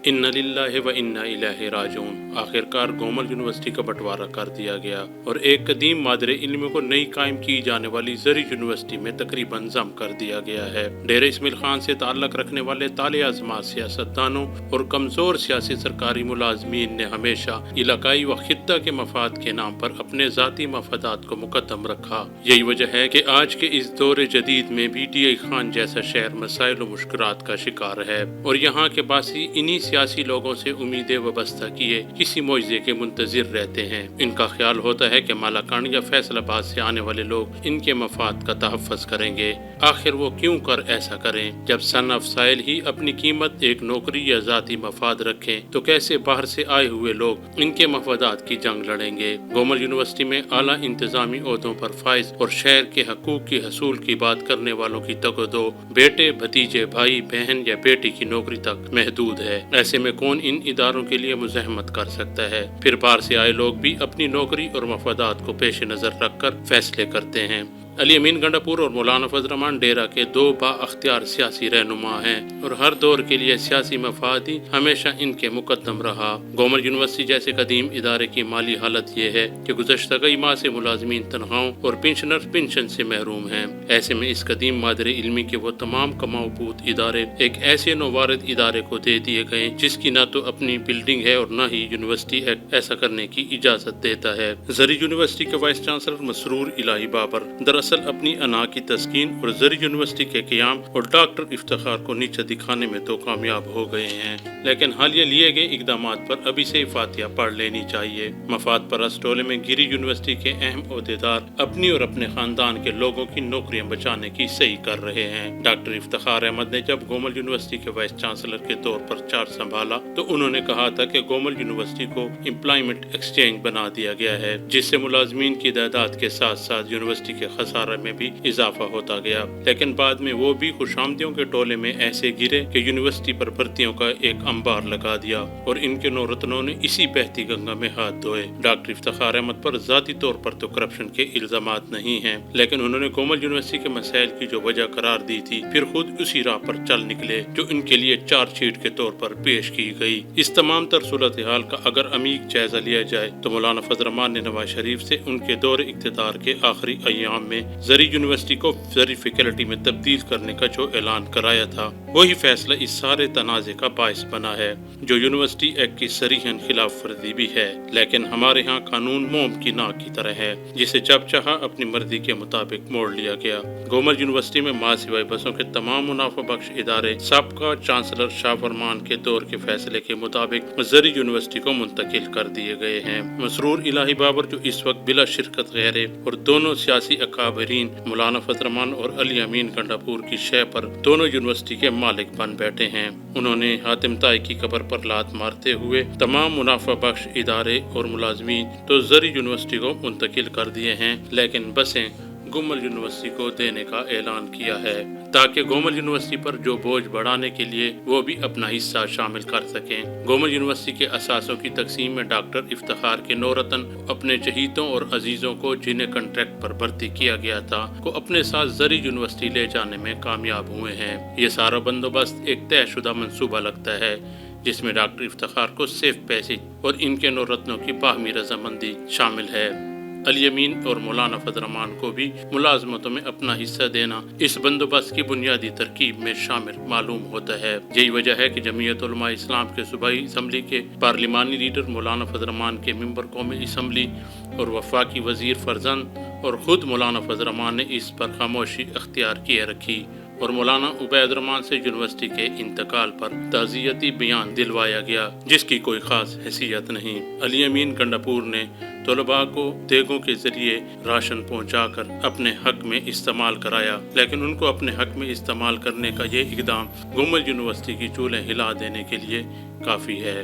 इन्ना लिल्लाहि व इन्ना इलैहि राजिऊन। आखिरकार गोमल यूनिवर्सिटी का बंटवारा कर दिया गया और एक कदीम मादरे इल्म को नई कायम की जाने वाली जरी यूनिवर्सिटी में तकरीबन जम कर दिया गया है। डेरे इस्माइल खान से ताल्लुक रखने वाले ताले आज़मा सियासतदानों और कमजोर सियासी सरकारी मुलाजमीन ने हमेशा इलाकाई व खित्ता के मफाद के नाम पर अपने जाती मफादात को मुकद्दम रखा। यही वजह है कि आज के इस दौर जदीद में भी टी आई खान जैसा शहर मसाइल व मुश्किलात का शिकार है और यहाँ के बासी इन्हीं सियासी लोगों से उम्मीदें वाबस्ता किए किसी मुआवजे के मुंतजिर रहते हैं। इनका ख्याल होता है कि मालाकान या फैसलाबाद से आने वाले लोग इनके मफाद का तहफ़्फ़ुज़ करेंगे। आखिर वो क्यों कर ऐसा करें? जब सन अफसाइल ही अपनी कीमत एक नौकरी या जाती मफाद रखें तो कैसे बाहर से आए हुए लोग इनके मफादात की जंग लड़ेंगे? गोमल यूनिवर्सिटी में आला इंतजामी ओहदों पर फाइज और शहर के हकूक की हसूल की बात करने वालों की तकदो बेटे भतीजे भाई बहन या बेटी की नौकरी तक महदूद है। ऐसे में कौन इन इदारों के लिए मुज़ाहमत कर सकता है? फिर बाहर से आए लोग भी अपनी नौकरी और मफादात को पेश नज़र रखकर फैसले करते हैं। अली अमीन गंडापुर और मौलाना फजल रहमान डेरा के दो बाअख्तियार सियासी रहनुमा हैं और हर दौर के लिए सियासी मफाद ही हमेशा इनके मुकद्दम रहा। गोमल यूनिवर्सिटी जैसे कदीम इदारे की माली हालत ये है कि गुज़श्ता कई माह से मुलाजमीन तनख्वाहों और पेंशनर पेंशन से महरूम हैं। ऐसे में इस कदीम मादरे इल्मी के वो तमाम कमाऊबूत इदारे एक ऐसे नौवारिद इदारे को दे दिए गए जिसकी न तो अपनी बिल्डिंग है और न ही यूनिवर्सिटी एक्ट ऐसा करने की इजाज़त देता है। जरी यूनिवर्सिटी के वाइस चांसलर मसरूर इलाही बाबर दरअसल अपनी अना की तस्कीन और जरी यूनिवर्सिटी के क़याम और डॉक्टर इफ्तिखार को नीचे दिखाने में तो कामयाब हो गए हैं, लेकिन हालिया लिए गए इकदामात पर अभी से फातिहा पढ़ लेनी चाहिए। मफाद परस्त टोले में गिरी यूनिवर्सिटी के अहम ओहदेदार अपनी और अपने खानदान के लोगों की नौकरियां बचाने की सही कर रहे हैं। डॉक्टर इफ्तिखार अहमद ने जब गोमल यूनिवर्सिटी के वाइस चांसलर के तौर पर चार्ज संभाला तो उन्होंने कहा था कि गोमल यूनिवर्सिटी को एम्प्लॉयमेंट एक्सचेंज बना दिया गया है, जिससे मुलाजमीन की तादाद के साथ साथ यूनिवर्सिटी के खसारा में भी इजाफा होता गया। लेकिन बाद में वो भी खुशामदियों के टोले में ऐसे गिरे कि यूनिवर्सिटी पर भर्तियों का एक अंबार लगा दिया और इनके नौरतनों ने इसी बहती गंगा में हाथ धोए। डॉक्टर इफ्तिखार अहमद पर जाती तौर पर तो करप्शन के इल्जामात नहीं हैं, लेकिन उन्होंने गोमल यूनिवर्सिटी के मसाइल की जो वजह करार दी थी फिर खुद उसी राह पर चल निकले जो इनके लिए चार्जशीट के तौर पर पेश की गई। इस तमाम तर सूरत हाल का अगर अमीक जायजा लिया जाए तो मौलाना फजल रहमान ने नवाज शरीफ से उनके दौर इख्तियार के आखिरी अय्याम में जरी यूनिवर्सिटी को जरी फैकल्टी में तब्दील करने का जो ऐलान कराया था वही फैसला इस सारे तनाज़े का बायस बना है, जो यूनिवर्सिटी एक्ट की सरीहन खिलाफ वर्जी भी है। लेकिन हमारे यहाँ कानून मोम की नाक की तरह है जिसे जब चाहा अपनी मर्जी के मुताबिक मोड़ लिया गया। गोमल यूनिवर्सिटी में मां सिवाय बसों के तमाम मुनाफा बख्श इदारे सबका चांसलर शाह फरमान के दौर के फैसले के मुताबिक जरी यूनिवर्सिटी को मुंतकिल कर दिए गए हैं। मसरूर इलाही बाबर जो इस वक्त बिला शिरकत गैरे और दोनों सियासी अकाबरीन मौलाना फजल रहमान और अली अमीन गंडापुर की शय पर दोनों यूनिवर्सिटी के मालिक बन बैठे हैं। उन्होंने हातिम ताई की कब्र पर लात मारते हुए तमाम मुनाफा बख्श इदारे और मुलाजमीन तो जरी यूनिवर्सिटी को मुंतकिल कर दिए हैं, लेकिन बसें गोमल यूनिवर्सिटी को देने का ऐलान किया है ताकि गोमल यूनिवर्सिटी पर जो बोझ बढ़ाने के लिए वो भी अपना हिस्सा शामिल कर सकें। गोमल यूनिवर्सिटी के असासों की तकसीम में डॉक्टर इफ्तिखार के नौरतन अपने शहीदों और अजीजों को जिन्हें कंट्रैक्ट पर भर्ती किया गया था को अपने साथ जरी यूनिवर्सिटी ले जाने में कामयाब हुए हैं। ये सारा बंदोबस्त एक तयशुदा मंसूबा लगता है जिसमें डॉक्टर इफ्तिखार को सेफ पैसेज और इनके नौरतनों की बाहमी रजामंदी शामिल है। अली अमीन और मौलाना फजल रहमान को भी मुलाजमतों में अपना हिस्सा देना इस बंदोबस्त की बुनियादी तरकीब में शामिल मालूम होता है। यही वजह है कि जमीयत उलमा इस्लाम के सूबाई असम्बली के पार्लिमानी लीडर मौलाना फजल रहमान के मेंबर कौमी असम्बली और वफाकी वजीर फरजंद और खुद मौलाना फजल रहमान ने इस पर खामोशी अख्तियार किए रखी और मौलाना उबैद रहमान से यूनिवर्सिटी के इंतकाल पर ताज़ियती बयान दिलवाया गया जिसकी कोई खास हैसियत नहीं। अली अमीन गंडापुर ने तलबा को देगों के जरिए राशन पहुंचाकर अपने हक में इस्तेमाल कराया, लेकिन उनको अपने हक में इस्तेमाल करने का ये इकदाम गोमल यूनिवर्सिटी की चूल्हे हिला देने के लिए काफ़ी है।